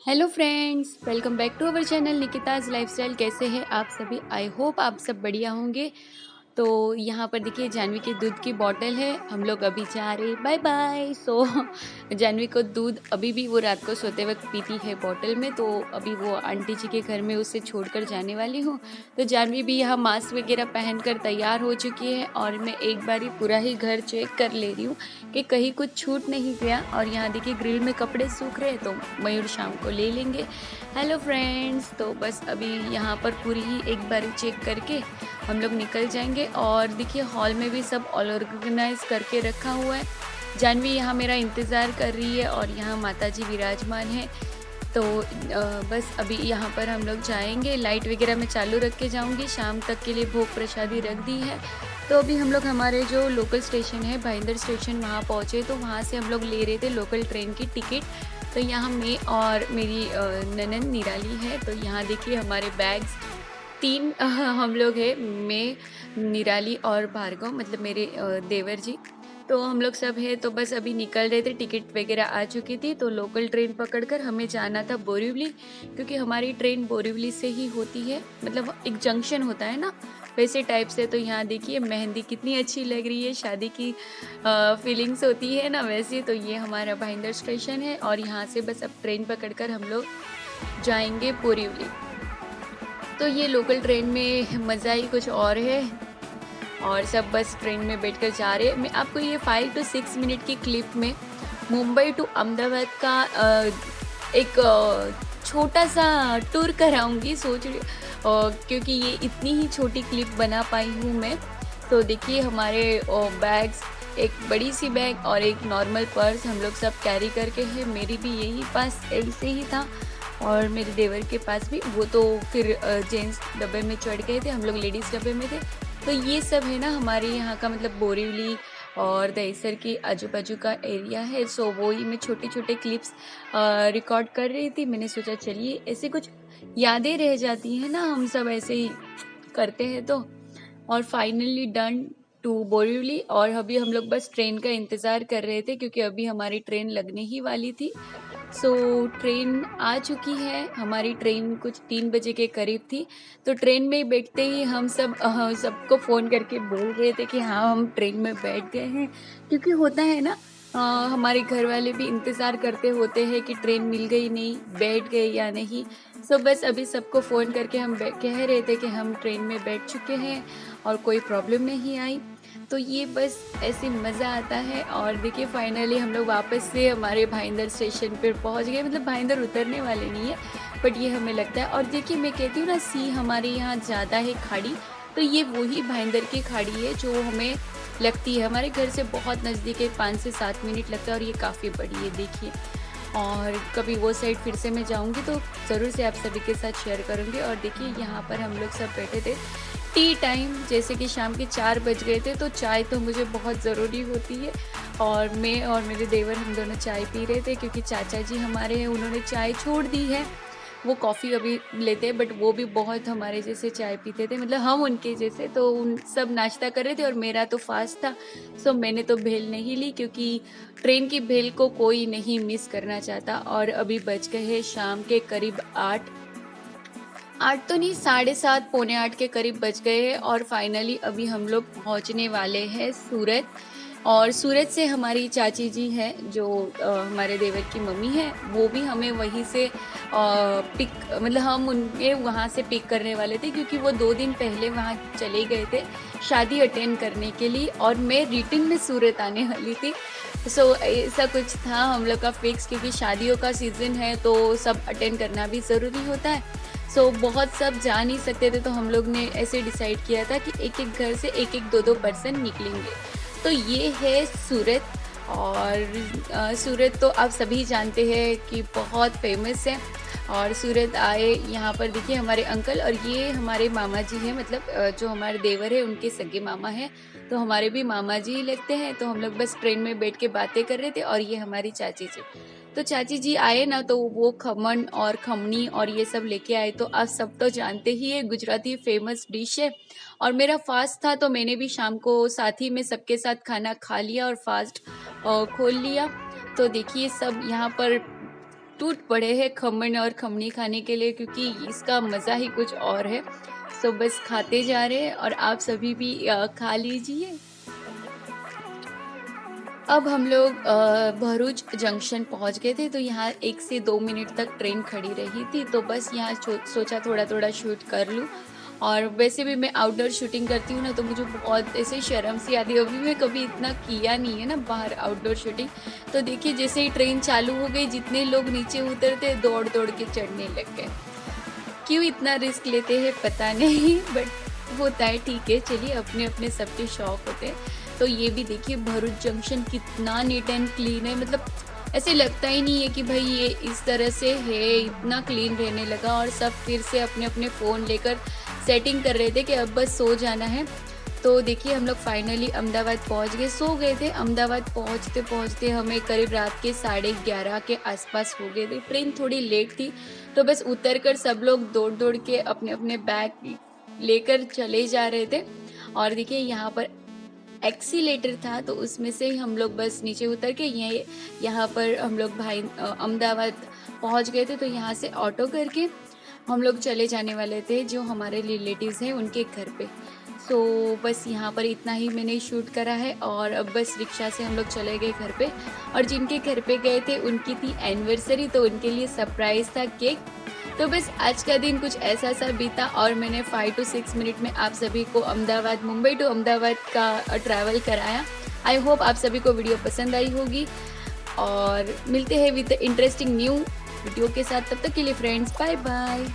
Hello friends, welcome back to our channel Nikita's lifestyle. कैसे हैं आप सभी? आई होप आप सब बढ़िया होंगे। तो यहाँ पर देखिए जानवी की दूध की बॉटल है। हम लोग अभी जा रहे बाय बाय। जानवी को दूध अभी भी वो रात को सोते वक्त पीती है बॉटल में, तो अभी वो आंटी जी के घर में उसे छोड़कर जाने वाली हूँ। तो जानवी भी यहाँ मास्क वगैरह पहनकर तैयार हो चुकी है और मैं एक बार ही पूरा ही घर चेक कर ले रही हूँ कि कहीं कुछ छूट नहीं गया। और यहाँ देखिए ग्रिल में कपड़े सूख रहे हैं, तो मयूर शाम को ले लेंगे। हेलो फ्रेंड्स, तो बस अभी यहाँ पर पूरी ही एक बार चेक करके हम लोग निकल जाएंगे। और देखिए हॉल में भी सब ऑर्गेनाइज करके रखा हुआ है। जानवी यहाँ मेरा इंतज़ार कर रही है और यहाँ माता जी विराजमान है। तो बस अभी यहाँ पर हम लोग जाएंगे। लाइट वगैरह मैं चालू रख के जाऊँगी, शाम तक के लिए भोग प्रसादी रख दी है। तो अभी हम लोग हमारे जो लोकल स्टेशन है भाईंदर स्टेशन, वहाँ पहुँचे। तो वहाँ से हम लोग ले रहे थे लोकल ट्रेन की टिकट। तो यहाँ मैं और मेरी ननद निराली है। तो यहाँ देखिए हमारे बैग्स तीन हम लोग हैं, मैं, निराली और भार्गव, मतलब मेरे देवर जी। तो हम लोग सब है। तो बस अभी निकल रहे थे, टिकट वगैरह आ चुकी थी। तो लोकल ट्रेन पकड़कर हमें जाना था बोरीवली, क्योंकि हमारी ट्रेन बोरीवली से ही होती है। मतलब एक जंक्शन होता है ना, वैसे टाइप से। तो यहाँ देखिए मेहंदी कितनी अच्छी लग रही है, शादी की फीलिंग्स होती है ना वैसी। तो ये हमारा भाईंदर स्टेशन है और यहाँ से बस अब ट्रेन पकड़कर हम लोग जाएंगे बोरीवली। तो ये लोकल ट्रेन में मज़ा ही कुछ और है। और सब बस ट्रेन में बैठकर जा रहे हैं। मैं आपको ये 5 to 6 मिनट की क्लिप में मुंबई टू अहमदाबाद का एक छोटा सा टूर कराऊंगी, सोच रही क्योंकि ये इतनी ही छोटी क्लिप बना पाई हूँ मैं। तो देखिए हमारे बैग्स, एक बड़ी सी बैग और एक नॉर्मल पर्स हम लोग सब कैरी करके है। मेरी भी यही पास ऐसे ही था और मेरे देवर के पास भी। वो तो फिर जेंट्स डब्बे में चढ़ गए थे, हम लोग लेडीज़ डब्बे में थे। तो ये सब है ना हमारे यहाँ का, मतलब बोरीवली और दहीसर के आजू बाजू का एरिया है। सो वो ही मैं छोटे छोटे क्लिप्स रिकॉर्ड कर रही थी। मैंने सोचा चलिए ऐसे कुछ यादें रह जाती हैं ना, हम सब ऐसे ही करते हैं। तो और फाइनली डन टू बोरीवली। और अभी हम लोग बस ट्रेन का इंतज़ार कर रहे थे, क्योंकि अभी हमारी ट्रेन लगने ही वाली थी। ट्रेन आ चुकी है। हमारी ट्रेन कुछ 3 बजे के करीब थी। तो ट्रेन में बैठते ही हम सब सबको फ़ोन करके बोल रहे थे कि हाँ हम ट्रेन में बैठ गए हैं। क्योंकि होता है ना, हमारे घर वाले भी इंतज़ार करते होते हैं कि ट्रेन मिल गई नहीं, बैठ गए या नहीं। बस अभी सबको फ़ोन करके हम कह रहे थे कि हम ट्रेन में बैठ चुके हैं और कोई प्रॉब्लम नहीं आई। तो ये बस ऐसे मज़ा आता है। और देखिए फाइनली हम लोग वापस से हमारे भाईंदर स्टेशन पर पहुंच गए। मतलब भाईंदर उतरने वाले नहीं है, बट ये हमें लगता है। और देखिए मैं कहती हूँ ना, सी हमारे यहाँ ज़्यादा है खाड़ी, तो ये वही भाईंदर की खाड़ी है जो हमें लगती है। हमारे घर से बहुत नज़दीक है, 5 से 7 मिनट लगता है और ये काफ़ी बड़ी है देखिए। और कभी वो साइड फिर से मैं जाऊंगी तो ज़रूर से आप सभी के साथ शेयर करूंगी। और देखिए यहाँ पर हम लोग सब बैठे थे, टी टाइम, जैसे कि शाम के 4 बज गए थे। तो चाय तो मुझे बहुत ज़रूरी होती है और मैं और मेरे देवर हम दोनों चाय पी रहे थे, क्योंकि चाचा जी हमारे हैं, उन्होंने चाय छोड़ दी है। वो कॉफ़ी अभी लेते हैं, बट वो भी बहुत हमारे जैसे चाय पीते थे, मतलब हम उनके जैसे। तो उन सब नाश्ता कर रहे थे और मेरा तो फास्ट था। मैंने तो भेल नहीं ली, क्योंकि ट्रेन की भेल को कोई नहीं मिस करना चाहता। और अभी बज गए हैं शाम के करीब 8, 8 तो नहीं, 7:30 पौने 8 के करीब बज गए हैं। और फाइनली अभी हम लोग पहुंचने वाले हैं सूरत। और सूरत से हमारी चाची जी हैं जो हमारे देवर की मम्मी है, वो भी हमें वहीं से पिक, मतलब हम उनके वहाँ से पिक करने वाले थे, क्योंकि वो 2 दिन पहले वहाँ चले गए थे शादी अटेंड करने के लिए। और मैं रिटर्न में सूरत आने वाली थी। ऐसा कुछ था हम लोग का फिक्स, क्योंकि शादियों का सीज़न है तो सब अटेंड करना भी ज़रूरी होता है। बहुत सब जा नहीं सकते थे, तो हम लोग ने ऐसे डिसाइड किया था कि एक एक घर से एक एक 2-2 पर्सन निकलेंगे। तो ये है सूरत। और सूरत तो आप सभी जानते हैं कि बहुत फेमस है। और सूरत आए, यहाँ पर देखिए हमारे अंकल, और ये हमारे मामा जी हैं, मतलब जो हमारे देवर है उनके सगे मामा हैं। तो हमारे भी मामा जी ही लगते हैं। तो हम लोग बस ट्रेन में बैठ के बातें कर रहे थे। और ये हमारी चाची जी, तो चाची जी आए ना, तो वो खमन और खमनी और ये सब लेके आए। तो आप सब तो जानते ही है, गुजराती फेमस डिश है। और मेरा फास्ट था, तो मैंने भी शाम को साथ ही में सबके साथ खाना खा लिया और फास्ट खोल लिया। तो देखिए सब यहाँ पर टूट पड़े हैं खमन और खमनी खाने के लिए, क्योंकि इसका मज़ा ही कुछ और है। सो बस खाते जा रहे हैं और आप सभी भी खा लीजिए। अब हम लोग भरूच जंक्शन पहुंच गए थे, तो यहाँ 1 से 2 मिनट तक ट्रेन खड़ी रही थी, तो बस यहाँ सोचा थोड़ा थोड़ा शूट कर लूँ। और वैसे भी मैं आउटडोर शूटिंग करती हूँ ना, तो मुझे बहुत ऐसे शर्म सी आती है। अभी मैं कभी इतना किया नहीं है ना बाहर आउटडोर शूटिंग। तो देखिए जैसे ही ट्रेन चालू हो गई, जितने लोग नीचे उतरते दौड़ दौड़ के चढ़ने लग गए। क्यों इतना रिस्क लेते हैं पता नहीं, बट होता है, ठीक है, चलिए, अपने अपने सबके शौक होते हैं। तो ये भी देखिए भरूच जंक्शन कितना नीट एंड क्लीन है, मतलब ऐसे लगता ही नहीं है कि भाई ये इस तरह से है, इतना क्लीन रहने लगा। और सब फिर से अपने अपने फ़ोन लेकर सेटिंग कर रहे थे कि अब बस सो जाना है। तो देखिए हम लोग फाइनली अहमदाबाद पहुंच गए, सो गए थे। अहमदाबाद पहुंचते पहुंचते हमें करीब रात के 11:30 के आसपास हो गए थे। ट्रेन थोड़ी लेट थी, तो बस उतर कर सब लोग दौड़ दौड़ के अपने अपने बैग लेकर चले जा रहे थे। और देखिए यहाँ पर एक्सीलेटर था, तो उसमें से हम लोग बस नीचे उतर के यहाँ पर हम लोग भाई अहमदाबाद पहुँच गए थे। तो यहाँ से ऑटो करके हम लोग चले जाने वाले थे जो हमारे रिलेटिव्स हैं उनके घर पे। सो बस यहाँ पर इतना ही मैंने शूट करा है, और अब बस रिक्शा से हम लोग चले गए घर पे। और जिनके घर पे गए थे उनकी थी एनिवर्सरी, तो उनके लिए सरप्राइज़ था केक। तो बस आज का दिन कुछ ऐसा सा बीता, और मैंने 5 to 6 मिनट में आप सभी को अहमदाबाद, मुंबई टू अहमदाबाद का ट्रैवल कराया। आई होप आप सभी को वीडियो पसंद आई होगी, और मिलते हैं विद इंटरेस्टिंग न्यू वीडियो के साथ। तब तक के लिए फ्रेंड्स, बाय बाय।